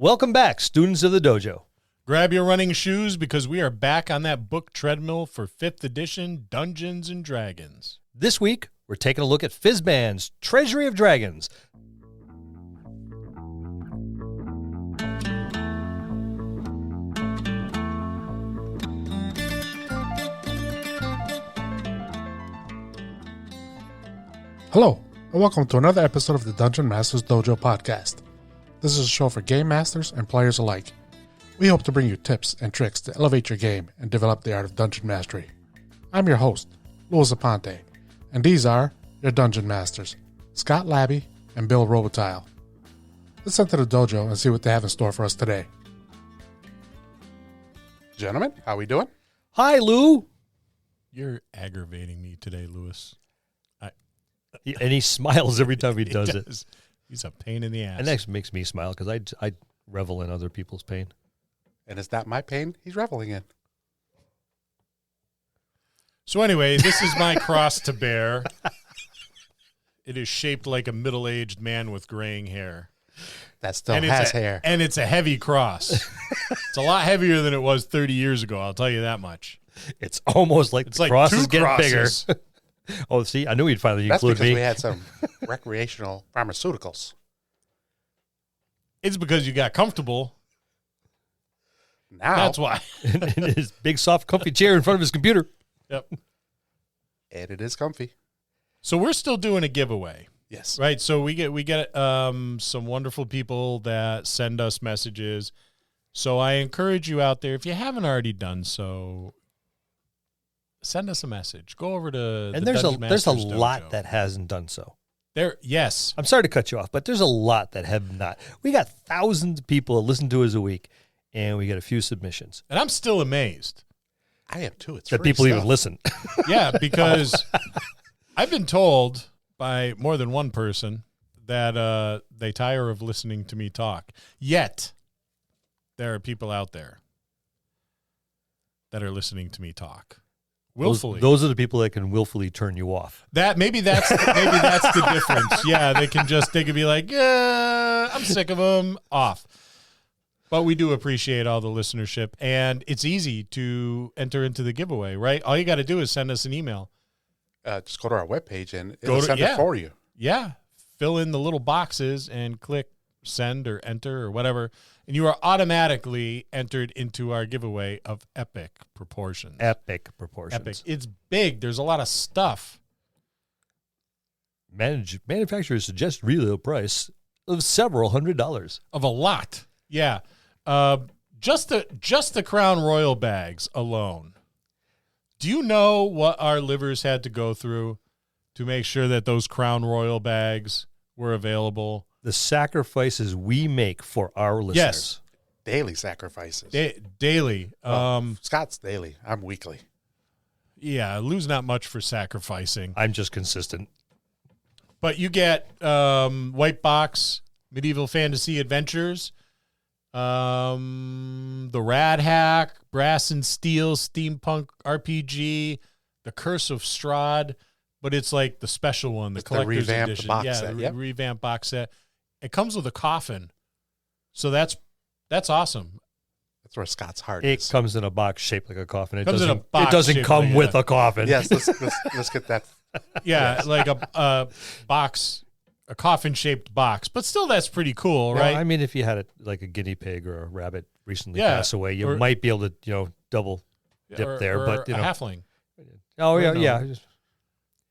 Welcome back, students of the dojo. Grab your running shoes because we are back on that book treadmill for 5th edition Dungeons & Dragons. This week, we're taking a look at Fizban's Treasury of Dragons. Hello, and welcome to another episode of the Dungeon Masters Dojo podcast. This is a show for game masters and players alike. We hope to bring you tips and tricks to elevate your game and develop the art of dungeon mastery. I'm your host, Louis Aponte, and these are your dungeon masters, Scott Labby and Bill Robotile. Let's enter the dojo and see what they have in store for us today. Gentlemen, how we doing? Hi, Lou. You're aggravating me today, Louis. And he smiles every time he does it. He's a pain in the ass. And that makes me smile because I revel in other people's pain. And it's not my pain he's reveling in. So anyway, this is my cross to bear. It is shaped like a middle-aged man with graying hair. That still has hair. And it's a heavy cross. It's a lot heavier than it was 30 years ago, I'll tell you that much. It's almost like the cross is getting bigger. Oh, see, I knew he'd finally include me. That's because we had some recreational pharmaceuticals. It's because you got comfortable. Now. That's why. in his big, soft, comfy chair in front of his computer. Yep. And it is comfy. So we're still doing a giveaway. Yes. Right. So we get some wonderful people that send us messages. So I encourage you out there, if you haven't already done so, send us a message. Go over to And the there's Dungeon a Masters lot Dojo. that hasn't done so. Yes. I'm sorry to cut you off, but there's a lot that have not. We got thousands of people that listen to us a week, and we got a few submissions. And I'm still amazed. I am too. It's that free people stuff. even listen. Yeah, because I've been told by more than one person that they tire of listening to me talk. Yet, there are people out there that are listening to me talk. Willfully. Those are the people that can willfully turn you off. Maybe that's the difference. Yeah, they can be like, I'm sick of them, off. But we do appreciate all the listenership, and it's easy to enter into the giveaway, right? All you got to do is send us an email. Just go to our webpage and it'll send it for you. Yeah, fill in the little boxes and click send or enter or whatever, and you are automatically entered into our giveaway of epic proportions. Epic proportions. Epic. It's big. There's a lot of stuff. Manufacturers suggest retail price of several $100s. Of a lot. Yeah. Just the Crown Royal bags alone. Do you know what our livers had to go through to make sure that those Crown Royal bags were available? The sacrifices we make for our listeners. Yes. Daily sacrifices. Daily. Scott's daily. I'm weekly. Yeah, Lou's not much for sacrificing. I'm just consistent. But you get White Box, Medieval Fantasy Adventures, the Rad Hack, Brass and Steel, Steampunk RPG, The Curse of Strahd, but it's like the special one, the collector's edition. Box set. The revamped box set. It comes with a coffin, so that's awesome. That's where Scott's heart It is. comes in a box shaped like a coffin. It Comes in a doesn't. box It doesn't shaped come like with a- a coffin. Yes, let's get that. Yeah, like a box, a coffin-shaped box, but still that's pretty cool, Well, right? I mean, if you had a guinea pig or a rabbit recently Yeah, pass away, you or- might be able to double dip there. But a halfling. oh yeah, no. yeah.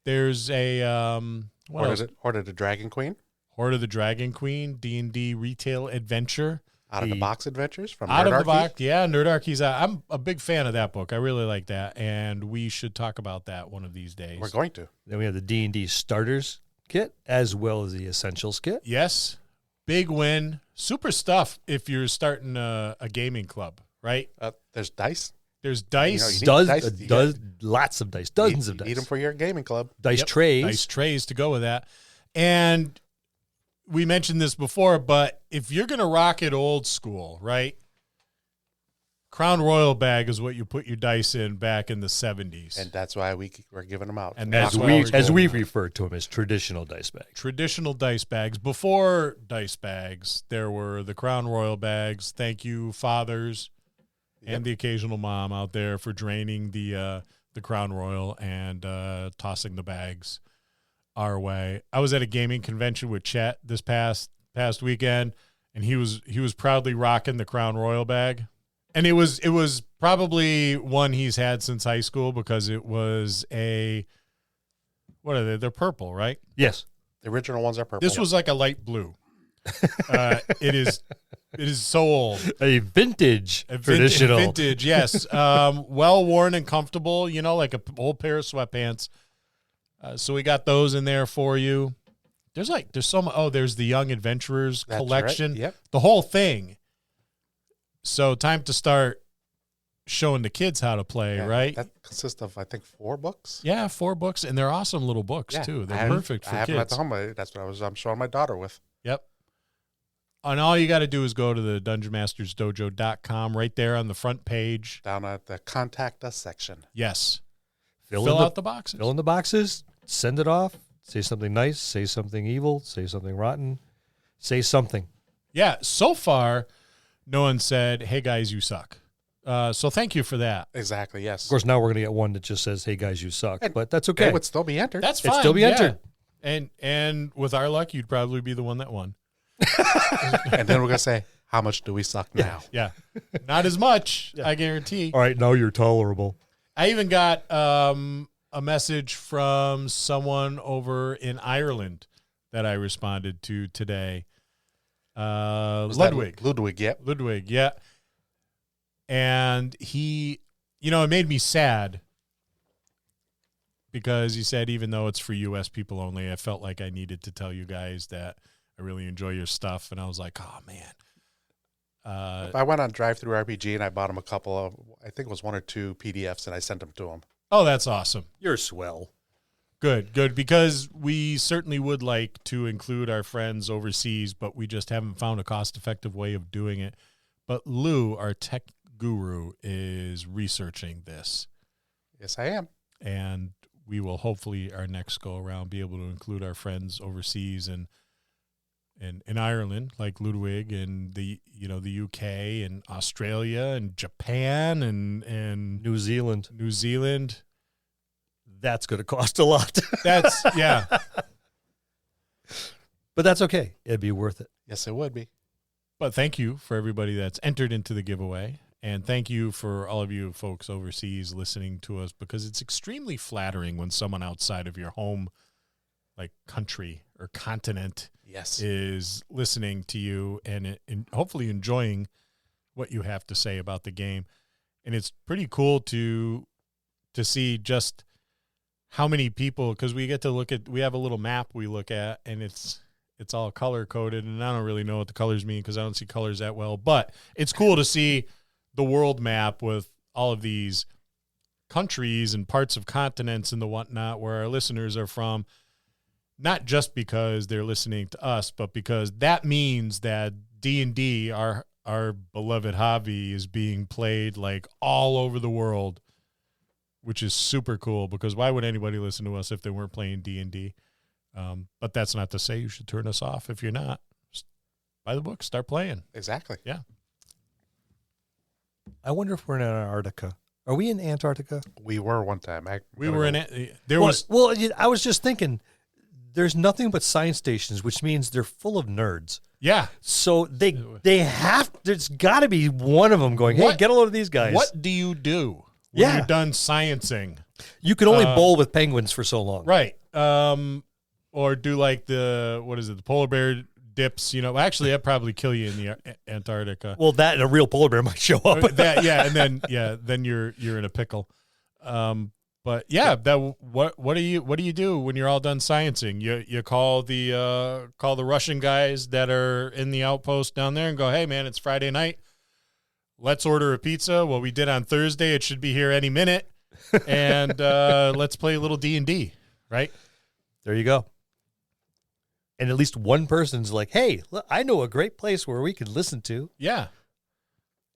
There's a what else? Horde of the Dragon Queen. Horde of the Dragon Queen, D&D retail adventure. Out of the Box Adventures from Out of the Nerdarchy. box, yeah, Nerdarchy's out. I'm a big fan of that book. I really like that, and we should talk about that one of these days. We're going to. Then we have the D&D starters kit as well as the essentials kit. Yes, big win, super stuff if you're starting a gaming club, right? There's dice. There's dice, You need dice. Lots of dice, dozens of dice. Need them for your gaming club. Dice Yep, trays. dice trays to go with that, and we mentioned this before, but if you're going to rock it old school, right? Crown Royal bag is what you put your dice in back in the 70s. And that's why we're giving them out. And As that's why we refer to them as traditional dice bags. Traditional dice bags. Before dice bags, there were the Crown Royal bags. Thank you, fathers, and the occasional mom out there for draining the Crown Royal and tossing the bags our way. I was at a gaming convention with Chet this past weekend, and he was proudly rocking the Crown Royal bag. And it was probably one he's had since high school because it was what are they? They're purple, right? Yes. The original ones are purple. This was like a light blue. It is so old. A vintage traditional. Vintage, yes. Well worn and comfortable, like an old pair of sweatpants. So we got those in there for you. There's so much. Oh, there's the Young Adventurers collection. Right. Yep. The whole thing. So time to start showing the kids how to play, right? That consists of, I think, 4 books. Yeah, 4 books, and they're awesome little books too. They're perfect for I have them at kids. the home. That's what I'm showing my daughter with. Yep. And all you got to do is go to the DungeonMastersDojo.com right there on the front page. Down at the Contact Us section. Yes. Fill out the boxes. Fill in the boxes. Send it off. Say something nice. Say something evil. Say something rotten. Say something. Yeah. So far, no one said, "Hey guys, you suck." So thank you for that. Exactly, yes. Of course, now we're going to get one that just says, "Hey guys, you suck," but that's okay. It would still be entered. That's It'd fine. still be entered. Yeah. And with our luck, you'd probably be the one that won. And then we're going to say, how much do we suck now? Yeah. Not as much, I guarantee. All right, now you're tolerable. I even got a message from someone over in Ireland that I responded to today. Ludwig. Ludwig, yep. Ludwig, yeah. And he, it made me sad because he said, even though it's for U.S. people only, I felt like I needed to tell you guys that I really enjoy your stuff. And I was like, oh, man. I went on Drive-Thru RPG and I bought him a couple of, I think it was 1 or 2 PDFs, and I sent them to him. Oh, that's awesome. You're swell. Good, because we certainly would like to include our friends overseas, but we just haven't found a cost-effective way of doing it. But Lou, our tech guru, is researching this. Yes, I am. And we will hopefully, our next go-around, be able to include our friends overseas and in Ireland, like Ludwig, and the UK and Australia and Japan and New Zealand. That's going to cost a lot. That's, yeah. But that's okay. It'd be worth it. Yes, it would be. But thank you for everybody that's entered into the giveaway. And thank you for all of you folks overseas listening to us, because it's extremely flattering when someone outside of your home, like country or continent, Yes, is listening to you and hopefully enjoying what you have to say about the game. And it's pretty cool to see just how many people, because we get to we have a little map we look at, and it's all color coded, and I don't really know what the colors mean because I don't see colors that well, but it's cool to see the world map with all of these countries and parts of continents and the whatnot where our listeners are from. Not just because they're listening to us, but because that means that D&D, our beloved hobby, is being played like all over the world, which is super cool, because why would anybody listen to us if they weren't playing D&D? But that's not to say you should turn us off if you're not. Just buy the book, start playing. exactly. Yeah. I wonder if we're in Antarctica. Are we in Antarctica? We were one time. We were in it. There Well, was. well, I was just thinking, there's nothing but science stations, which means they're full of nerds. Yeah. So they have, there's got to be one of them going, hey, What- get a load of these guys. What do you do when Yeah. you're done sciencing? You can only bowl with penguins for so long. Right. Or do like the polar bear dips, actually that'd probably kill you in the Antarctica. Well, that and a real polar bear might show up. And then you're in a pickle. But yeah, what do you do when you're all done sciencing? You call the Russian guys that are in the outpost down there and go, hey man, it's Friday night. Let's order a pizza. Well, we did on Thursday. It should be here any minute. And let's play a little D&D, right? There you go. And at least one person's like, hey, look, I know a great place where we could listen to. Yeah.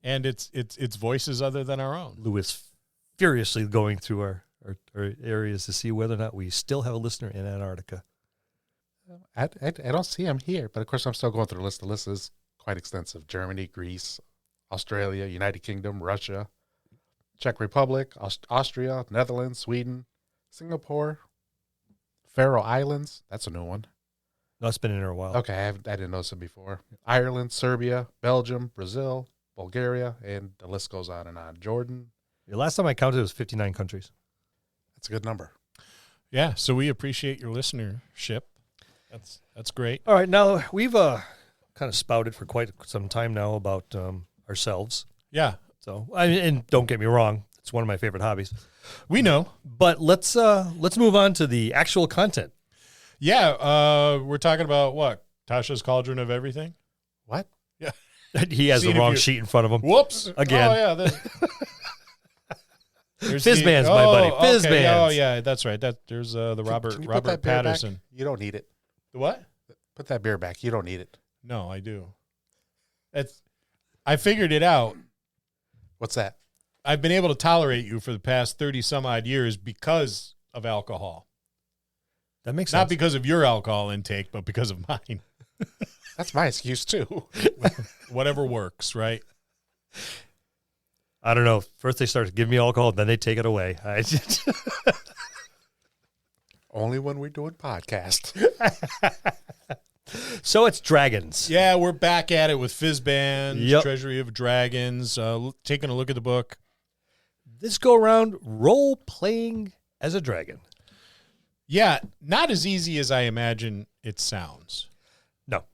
And it's voices other than our own. Lou is furiously going through our areas to see whether or not we still have a listener in Antarctica. I don't see him here, but of course I'm still going through the list. The list is quite extensive. Germany, Greece, Australia, United Kingdom, Russia, Czech Republic, Austria, Netherlands, Sweden, Singapore, Faroe Islands. That's a new one. No, it's been in there a while. Okay, I didn't notice it before. Ireland, Serbia, Belgium, Brazil, Bulgaria, and the list goes on and on. Jordan. The last time I counted, it was 59 countries. That's a good number. Yeah, so we appreciate your listenership. That's great. All right, now we've kind of spouted for quite some time now about ourselves. Yeah, So, and don't get me wrong, it's one of my favorite hobbies. we know. But let's move on to the actual content. Yeah, we're talking about what? Tasha's Cauldron of Everything? What? Yeah. He has Seeing the if wrong you- sheet in front of him. Whoops. Again. Oh, yeah. There's Fizban's, my buddy. okay. Fizban's. Oh, yeah, that's right. There's the Can Robert you put that beer back? Patterson. You don't need it. The what? Put that beer back. You don't need it. No, I do. I figured it out. What's that? I've been able to tolerate you for the past 30 some odd years because of alcohol. That makes sense. Not because of your alcohol intake, but because of mine. That's my excuse too. Whatever works, right? I don't know. First they start to give me alcohol, then they take it away. Only when we're doing podcast. So it's dragons. Yeah, we're back at it with Fizban's Yep. Treasury of Dragons, taking a look at the book. This go around role playing as a dragon. Yeah, not as easy as I imagine it sounds. No.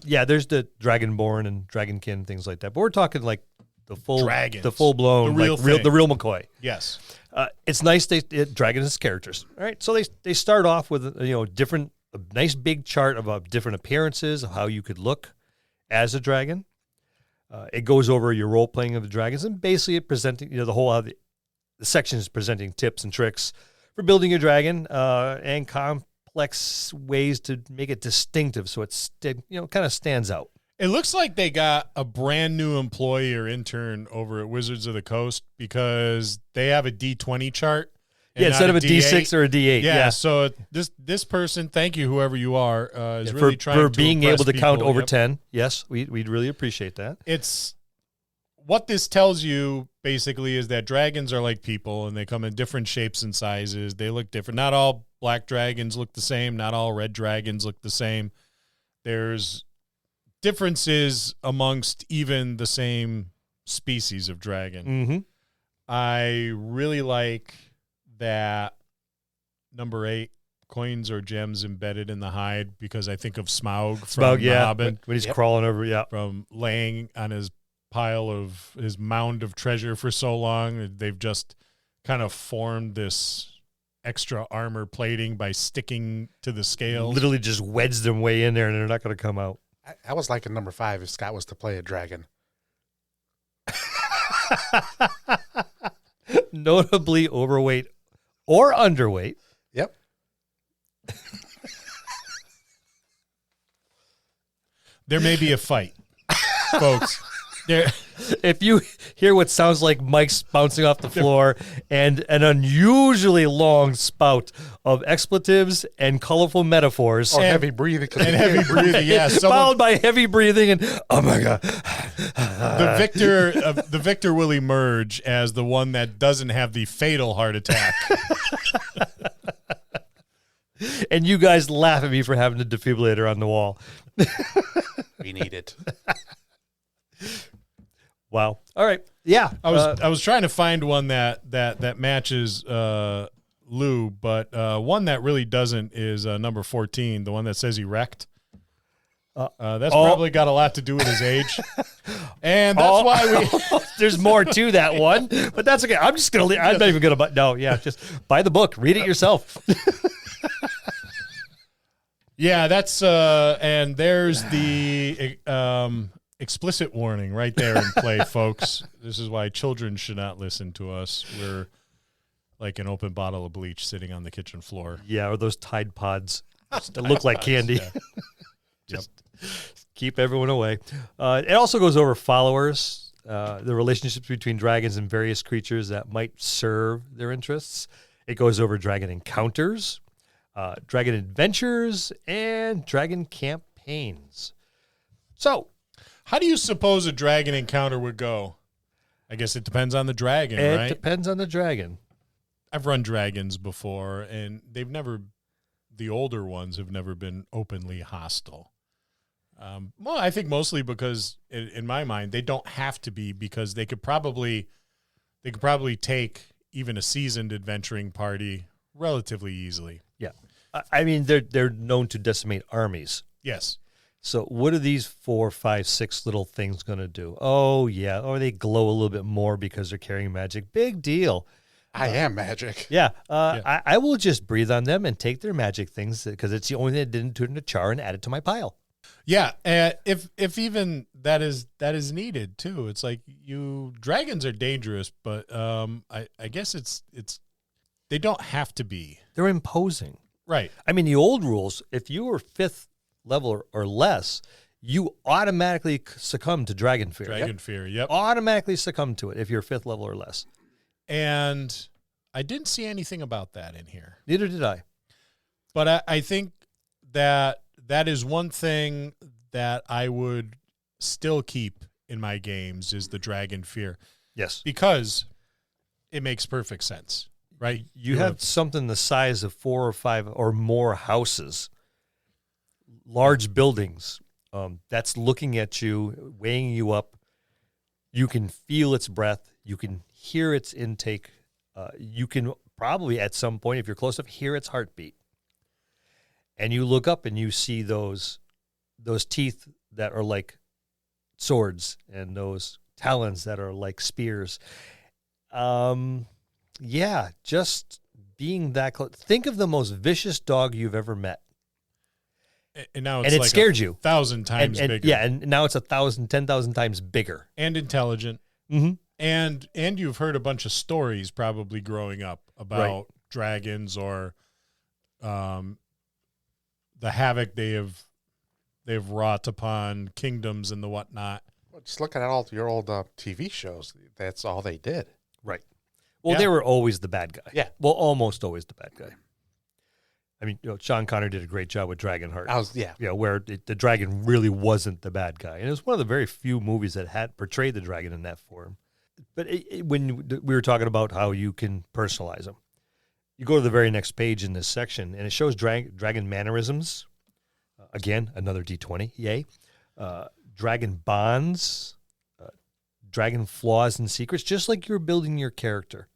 Yeah, there's the Dragonborn and Dragonkin and things like that. But we're talking like the full Dragons. the full blown, The real like thing. the real McCoy. Yes. It's nice dragons as characters. All right, so they start off with a nice big chart of different appearances of how you could look as a dragon. It goes over your role playing of the dragons and basically it presenting the section is presenting tips and tricks for building your dragon and complex ways to make it distinctive so it's kind of stands out. It looks like they got a brand new employee or intern over at Wizards of the Coast because they have a D20 chart. and Yeah, instead not of a D6 or a D8. Yeah, Yeah. so this person, thank you, whoever you are, is really trying for to being impress able to count people. over Yep. 10. Yes, we'd really appreciate that. It's what this tells you basically is that dragons are like people and they come in different shapes and sizes. They look different. Not all black dragons look the same. Not all red dragons look the same. There's differences amongst even the same species of dragon. Mm-hmm. I really like that number 8, coins or gems embedded in the hide, because I think of Smaug from The Hobbit, when he's crawling over, yeah. from laying on his his mound of treasure for so long. They've just kind of formed this extra armor plating by sticking to the scales. Literally just wedged them way in there and they're not going to come out. I was liking number 5 if Scott was to play a dragon. Notably overweight or underweight. Yep. There may be a fight, folks. There, If you hear what sounds like Mike's bouncing off the floor and an unusually long spout of expletives and colorful metaphors, Or heavy breathing. and heavy breathing. Yeah, followed by heavy breathing and oh my god, the victor will emerge as the one that doesn't have the fatal heart attack. and you guys laugh at me for having the defibrillator on the wall. We need it. Wow. All right. Yeah. I was trying to find one that matches Lou, but one that really doesn't is number 14, the one that says erect. That's probably got a lot to do with his age, and that's why we. There's more to that one, but that's okay. I'm just gonna. I'm not even gonna. No, yeah, just buy the book, read it yourself. Yeah, that's and there's the explicit warning right there in play, folks. This is why children should not listen to us. We're like an open bottle of bleach sitting on the kitchen floor. Yeah, or those Tide Pods that look like candy. Yeah. Just Keep everyone away. It also goes over followers, the relationships between dragons and various creatures that might serve their interests. It goes over dragon encounters, dragon adventures, and dragon campaigns. So, how do you suppose a dragon encounter would go? I guess it depends on the dragon, right? It depends on the dragon. I've run dragons before, and the older ones have never been openly hostile. Well, I think mostly because, in my mind, they don't have to be, because they could probably take even a seasoned adventuring party relatively easily. Yeah. I mean, they're known to decimate armies. Yes. So what are these 4, 5, 6 little things going to do? Oh, yeah. Or they glow a little bit more because they're carrying magic. Big deal. I am magic. Yeah. I will just breathe on them and take their magic things because it's the only thing that didn't turn into char and add it to my pile. Yeah. If even that is needed too. It's like dragons are dangerous, but I guess it's they don't have to be. They're imposing. Right. I mean, the old rules, if you were 5th level or less, you automatically succumb to dragon fear. Dragon fear, yep. Automatically succumb to it if you're 5th level or less. And I didn't see anything about that in here. Neither did I. But I think that is one thing that I would still keep in my games is the dragon fear. Yes. Because it makes perfect sense, right? You have something the size of 4 or 5 or more houses, large buildings, that's looking at you, weighing you up. You can feel its breath. You can hear its intake. You can probably at some point, if you're close enough, hear its heartbeat. And you look up and you see those teeth that are like swords and those talons that are like spears. Yeah, just being that close. Think of the most vicious dog you've ever met. And now it scared you 1,000 times bigger. Yeah, and now it's 10,000 times bigger. And intelligent. Mm-hmm. And you've heard a bunch of stories probably growing up about dragons or the havoc they've wrought upon kingdoms and the whatnot. Well, just looking at all your old TV shows, that's all they did. Right. Well, they were always the bad guy. Yeah. Well, almost always the bad guy. I mean, Sean Connery did a great job with Dragonheart. Where the dragon really wasn't the bad guy. And it was one of the very few movies that had portrayed the dragon in that form. But when we were talking about how you can personalize them, you go to the very next page in this section, and it shows dragon mannerisms. Again, another D20, yay. Dragon bonds, dragon flaws and secrets, just like you're building your character.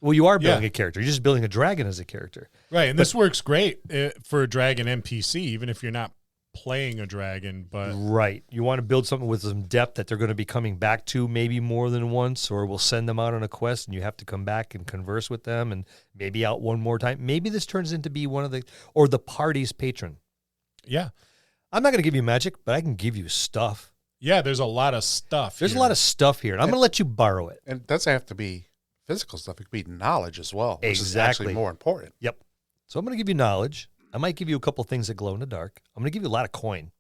Well, you are building a character. You're just building a dragon as a character. Right, and this works great for a dragon NPC, even if you're not playing a dragon. But right. You want to build something with some depth that they're going to be coming back to maybe more than once, or we'll send them out on a quest, and you have to come back and converse with them and maybe out one more time. Maybe this turns into be one of the party's patron. Yeah. I'm not going to give you magic, but I can give you stuff. Yeah, there's a lot of stuff. There's a lot of stuff here, and I'm going to let you borrow it. And it doesn't have to be physical stuff. It could be knowledge as well, which is Exactly. actually more important. Yep. So I'm going to give you knowledge. I might give you a couple things that glow in the dark. I'm going to give you a lot of coin.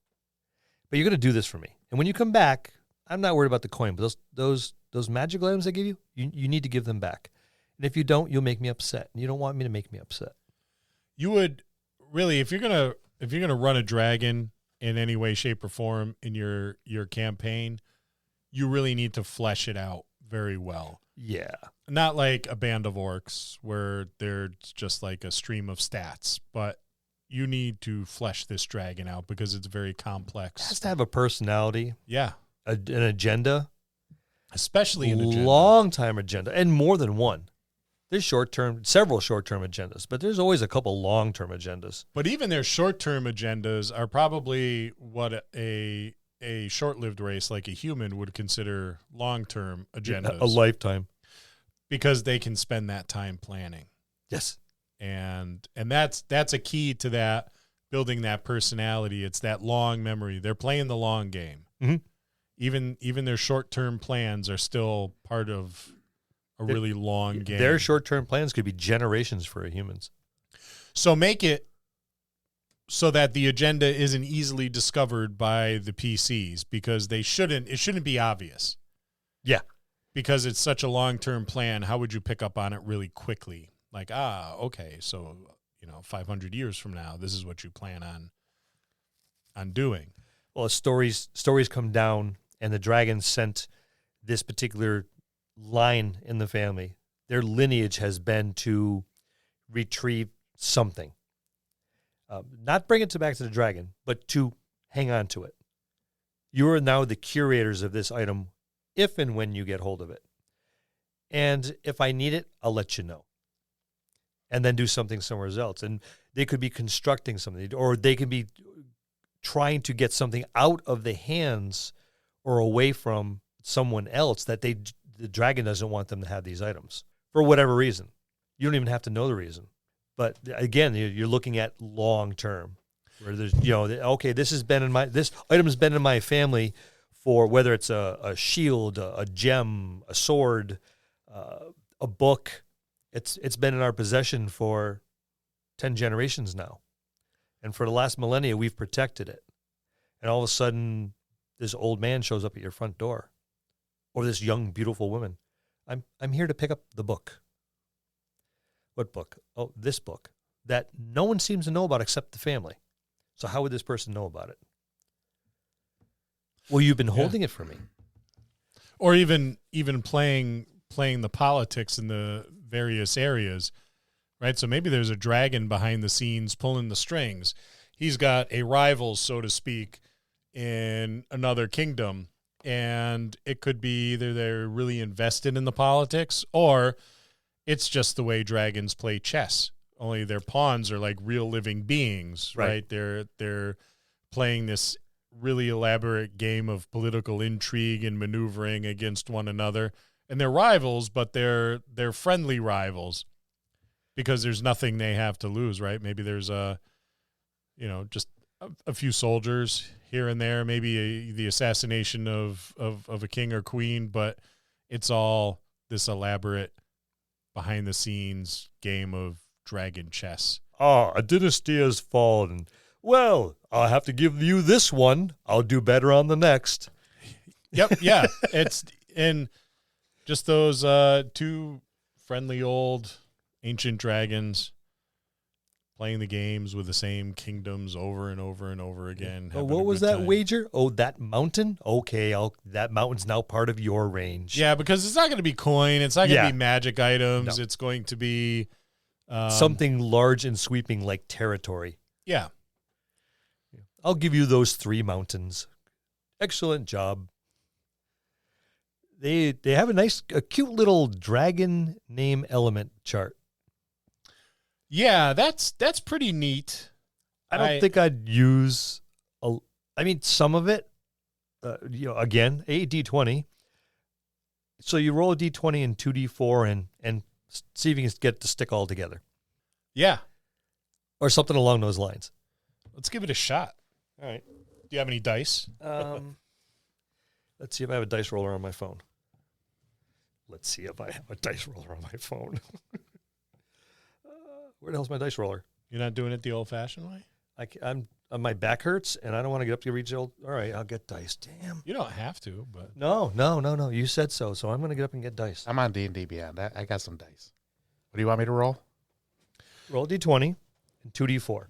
But you're going to do this for me. And when you come back, I'm not worried about the coin, but those magical items I give you, you need to give them back. And if you don't, you'll make me upset. And you don't want me to make me upset. You would really, if you're gonna run a dragon in any way, shape, or form in your campaign, you really need to flesh it out very well. Yeah. Not like a band of orcs where they're just like a stream of stats, but you need to flesh this dragon out because it's very complex. It has to have a personality. Yeah. An agenda. Especially an agenda. Long-time agenda, and more than one. There's several short-term agendas, but there's always a couple long-term agendas. But even their short-term agendas are probably what a short-lived race like a human would consider long-term agendas. A lifetime. Because they can spend that time planning. Yes. And that's a key to that, building that personality. It's that long memory. They're playing the long game. Mm-hmm. Even their short-term plans are still part of a really long game. Their short-term plans could be generations for humans. So make it so that the agenda isn't easily discovered by the PCs, because it shouldn't be obvious. Yeah. Because it's such a long-term plan, how would you pick up on it really quickly? Like, okay, so 500 years from now, this is what you plan on doing. Well, stories come down, and the dragon sent this particular line in the family. Their lineage has been to retrieve something. Not bring it back to the dragon, but to hang on to it. You are now the curators of this item if and when you get hold of it. And if I need it, I'll let you know. And then do something somewhere else. And they could be constructing something, or they could be trying to get something out of the hands or away from someone else that the dragon doesn't want them to have these items for whatever reason. You don't even have to know the reason. But again, you're looking at long term, where there's okay, this item has been in my family for, whether it's a shield, a gem, a sword, a book. It's been in our possession for 10 generations now. And for the last millennia, we've protected it. And all of a sudden, this old man shows up at your front door, or this young, beautiful woman. I'm here to pick up the book. What book? Oh, this book that no one seems to know about except the family. So how would this person know about it? Well, you've been holding it for me. Or even playing the politics in the various areas, right? So maybe there's a dragon behind the scenes pulling the strings. He's got a rival, so to speak, in another kingdom, and it could be either they're really invested in the politics, or it's just the way dragons play chess. Only their pawns are like real living beings, right? They're playing this really elaborate game of political intrigue and maneuvering against one another. And they're rivals, but they're friendly rivals because there's nothing they have to lose, right? Maybe there's just a few soldiers here and there, maybe the assassination of a king or queen, but it's all this elaborate behind the scenes game of dragon chess. A dynasty has fallen. Well, I'll have to give you this one. I'll do better on the next. Yep, yeah. It's in just those two friendly old ancient dragons playing the games with the same kingdoms over and over and over again. Oh, what was that wager? Oh, that mountain? Okay, that mountain's now part of your range. Yeah, because it's not going to be coin. It's not going to be magic items. No. It's going to be something large and sweeping like territory. Yeah. I'll give you those 3 mountains. Excellent job. They have a cute little dragon name element chart. Yeah, that's pretty neat. I don't think I'd use some of it. Again, a D20. So you roll a D20 and 2D4 and see if you can get it to stick all together. Yeah, or something along those lines. Let's give it a shot. All right. Do you have any dice? Let's see if I have a dice roller on my phone. Let's see if I have a dice roller on my phone. Where the hell's my dice roller? You're not doing it the old-fashioned way? I'm my back hurts, and I don't want to get up to reach old. All right, I'll get dice. Damn. You don't have to, but no. You said so I'm going to get up and get dice. I'm on D&D Beyond. I got some dice. What do you want me to roll? Roll a D20 and 2D4,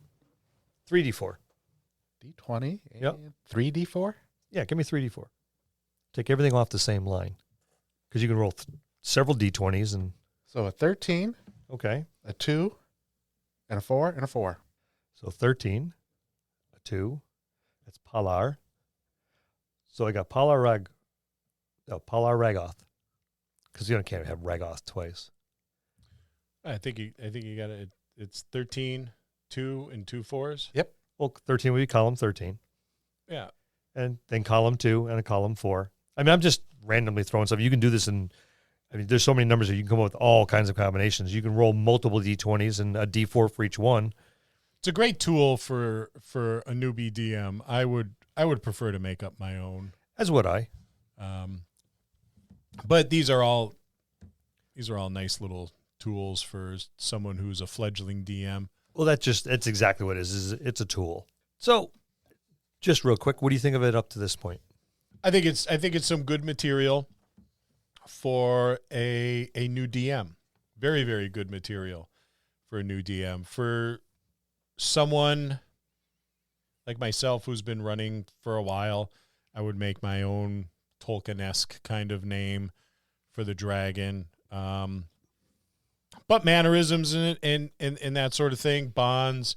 3D4. D20 and yep. 3D4. Yeah, give me 3D4. Take everything off the same line, because you can roll several D20s and. So a 13. Okay. A 2, and a 4, and a 4. So 13, a 2, that's Palar. So I got Ragoth, because you can't have Ragoth twice. I think you got it. It's 13, 2, and 2 4s. Yep. Well, 13 would be column 13. Yeah. And then column 2 and a column 4. I mean, I'm just randomly throwing stuff. You can do this there's so many numbers that you can come up with all kinds of combinations. You can roll multiple D20s and a D4 for each one. It's a great tool for a newbie DM. I would prefer to make up my own. As would I. But these are all nice little tools for someone who's a fledgling DM. Well, that's exactly what it is it's a tool. So, just real quick, what do you think of it up to this point? I think it's some good material for a new DM. Very, very good material for a new DM. For someone like myself who's been running for a while, I would make my own Tolkien-esque kind of name for the dragon. But mannerisms in it and that sort of thing, bonds,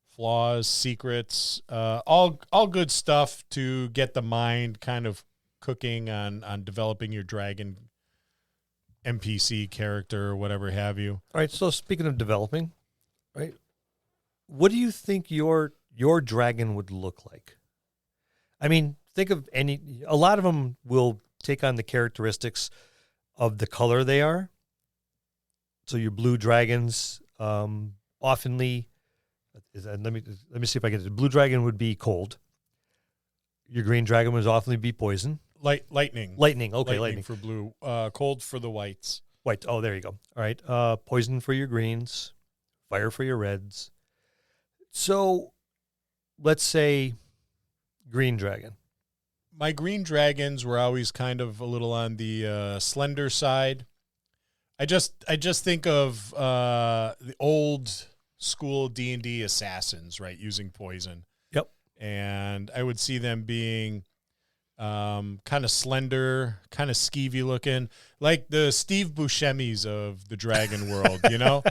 flaws, secrets, all good stuff to get the mind kind of cooking on developing your dragon NPC character or whatever have you. All right, so speaking of developing, right, what do you think your dragon would look like? I mean, think of a lot of them will take on the characteristics of the color they are. So your blue dragons, oftenly, let me see if I get it. The blue dragon would be cold. Your green dragon would often be poison. Lightning. Okay, lightning for blue. Cold for the whites. White. Oh, there you go. All right. Poison for your greens. Fire for your reds. So, let's say green dragon. My green dragons were always kind of a little on the slender side. I just think of the old school D&D assassins, right, using poison. Yep. And I would see them being kind of slender, kind of skeevy looking, like the Steve Buscemi's of the dragon world, you know?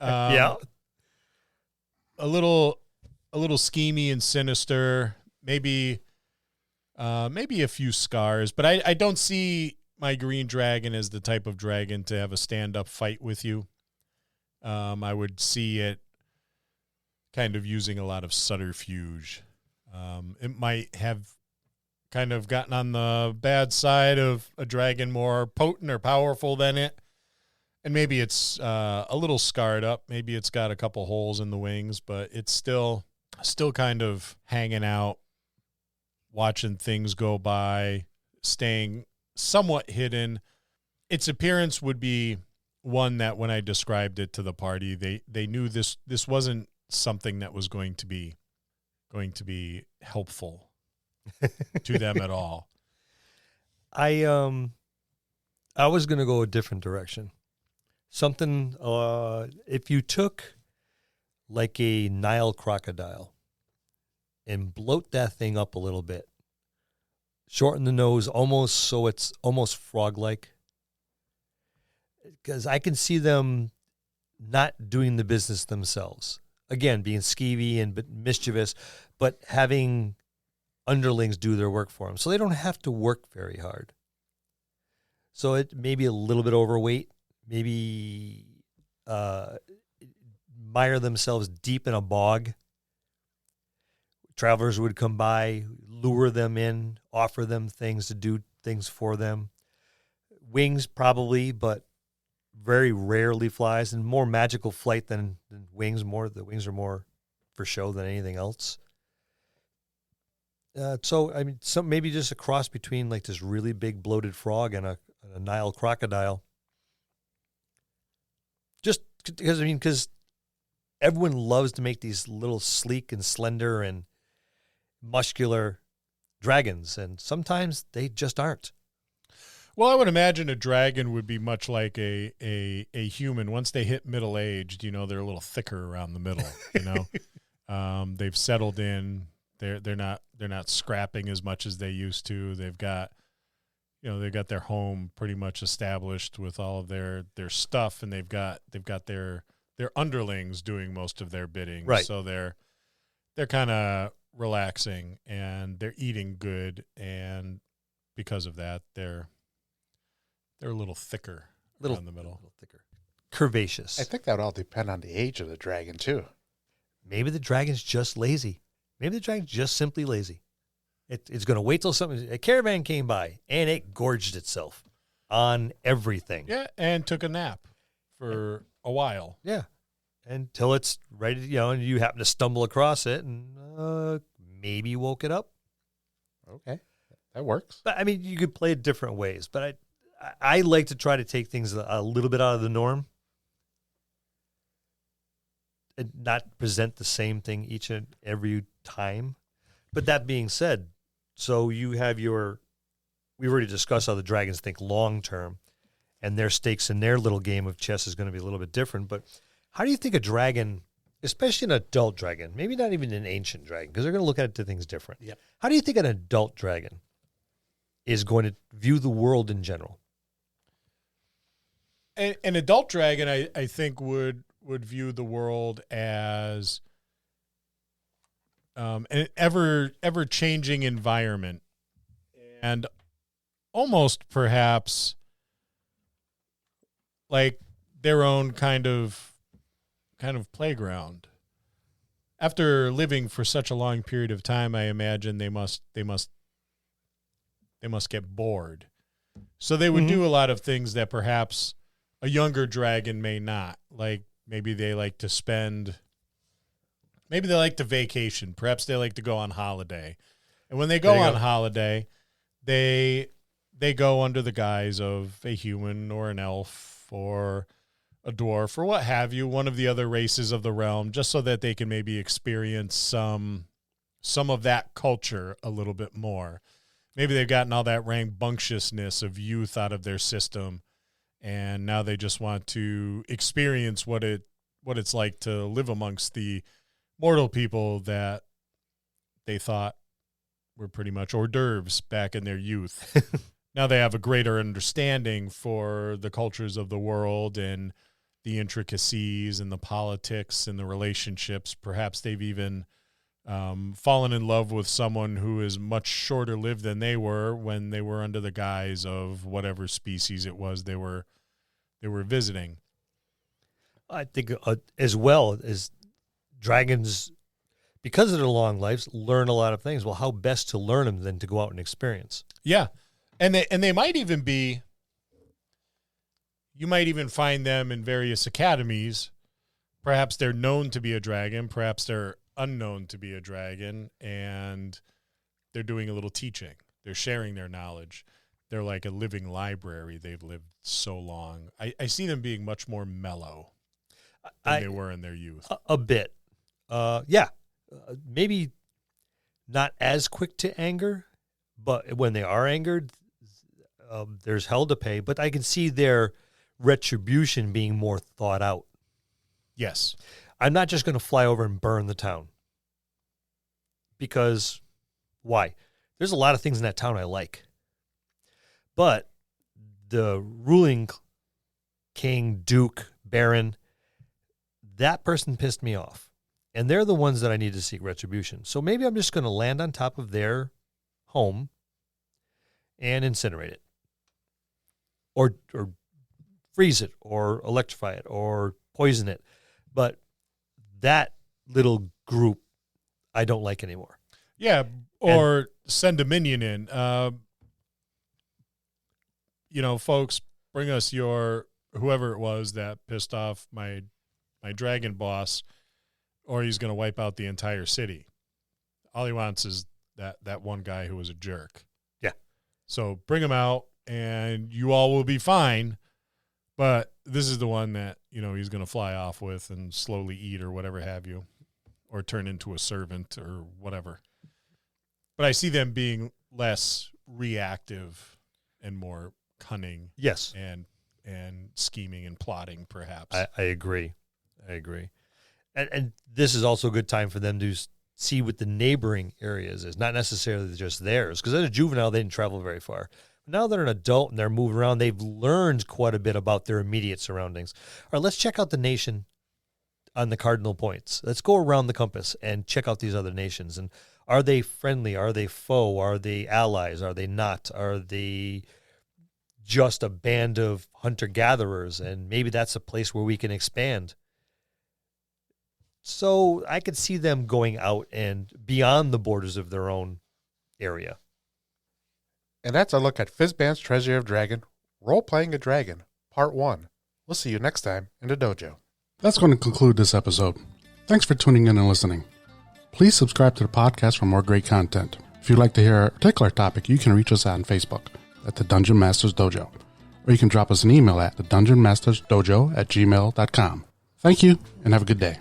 Yeah. A little schemy and sinister, maybe a few scars, but I don't see my green dragon as the type of dragon to have a stand-up fight with you. I would see it kind of using a lot of subterfuge. It might have kind of gotten on the bad side of a dragon more potent or powerful than it. And maybe it's a little scarred up. Maybe it's got a couple holes in the wings, but it's still kind of hanging out, watching things go by, staying somewhat hidden. Its appearance would be one that when I described it to the party, they knew this wasn't something that was going to be helpful to them at all. I was going to go a different direction. Something, if you took like a Nile crocodile and bloat that thing up a little bit, shorten the nose almost so it's almost frog-like, because I can see them not doing the business themselves. Again, being skeevy and mischievous, but having underlings do their work for them. So they don't have to work very hard. So it may be a little bit overweight, maybe mire themselves deep in a bog. Travelers would come by, lure them in, offer them things to do things for them. Wings probably, but very rarely flies, and more magical flight than wings. The wings are more for show than anything else. So I mean, maybe just a cross between like this really big bloated frog and a Nile crocodile. Just because everyone loves to make these little sleek and slender and muscular dragons, and sometimes they just aren't. Well, I would imagine a dragon would be much like a human. Once they hit middle aged, they're a little thicker around the middle. They've settled in. They're not scrapping as much as they used to. They've got their home pretty much established with all of their stuff, and they've got their underlings doing most of their bidding. Right. So they're kind of relaxing and they're eating good, and because of that, they're a little thicker around the middle. A little thicker. Curvaceous. I think that would all depend on the age of the dragon, too. Maybe the dragon's just lazy. Maybe the dragon's just simply lazy. It's going to wait till a caravan came by, and it gorged itself on everything. Yeah, and took a nap for a while. Yeah, until it's ready to, and you happen to stumble across it, and maybe woke it up. Okay, that works. But, I mean, you could play it different ways, but I like to try to take things a little bit out of the norm. not present the same thing each and every time. But that being said, so you have we've already discussed how the dragons think long term, and their stakes in their little game of chess is going to be a little bit different. But how do you think a dragon, especially an adult dragon, maybe not even an ancient dragon, because they're going to look at things different. Yep. How do you think an adult dragon is going to view the world in general? An adult dragon, I think, would view the world as an ever changing environment, and almost perhaps like their own kind of playground. After living for such a long period of time, I imagine they must get bored. So they would do a lot of things that perhaps a younger dragon may not. Like maybe they like to vacation. Perhaps they like to go on holiday. And when they go on holiday, they go under the guise of a human or an elf or a dwarf or what have you, one of the other races of the realm, just so that they can maybe experience some of that culture a little bit more. Maybe they've gotten all that rambunctiousness of youth out of their system, and now they just want to experience what it's like to live amongst the mortal people that they thought were pretty much hors d'oeuvres back in their youth. Now they have a greater understanding for the cultures of the world and the intricacies and the politics and the relationships. Perhaps they've even fallen in love with someone who is much shorter lived than they were when they were under the guise of whatever species it was they were visiting. I think as well as dragons, because of their long lives, learn a lot of things. Well, how best to learn them than to go out and experience? Yeah. And they might even be, you might even find them in various academies. Perhaps they're known to be a dragon. Perhaps they're unknown to be a dragon, and they're doing a little teaching. They're sharing their knowledge. They're like a living library. They've lived so long. I see them being much more mellow than they were in their youth. A bit. Yeah. Maybe not as quick to anger, but when they are angered, there's hell to pay. But I can see their retribution being more thought out. Yes. I'm not just going to fly over and burn the town. Because why? There's a lot of things in that town I like. But the ruling king, duke, baron, that person pissed me off. And they're the ones that I need to seek retribution. So maybe I'm just going to land on top of their home and incinerate it. Or freeze it, or electrify it, or poison it. But that little group I don't like anymore. Yeah, or send a minion in. Folks, bring us your, whoever it was that pissed off my dragon boss, or he's going to wipe out the entire city. All he wants is that one guy who was a jerk. Yeah. So bring him out, and you all will be fine. But this is the one that, he's going to fly off with and slowly eat or whatever have you, or turn into a servant or whatever. But I see them being less reactive and more cunning. Yes. And scheming and plotting, perhaps. I agree. And this is also a good time for them to see what the neighboring areas is, not necessarily just theirs. Because as a juvenile, they didn't travel very far. Now they're an adult and they're moving around. They've learned quite a bit about their immediate surroundings. All right, let's check out the nation on the cardinal points. Let's go around the compass and check out these other nations. And are they friendly? Are they foe? Are they allies? Are they not? Are they just a band of hunter-gatherers? And maybe that's a place where we can expand. So I could see them going out and beyond the borders of their own area. And that's a look at Fizban's Treasury of Dragon, Role-Playing a Dragon, Part 1. We'll see you next time in the dojo. That's going to conclude this episode. Thanks for tuning in and listening. Please subscribe to the podcast for more great content. If you'd like to hear a particular topic, you can reach us on Facebook at the Dungeon Masters Dojo, or you can drop us an email at thedungeonmastersdojo@gmail.com. Thank you, and have a good day.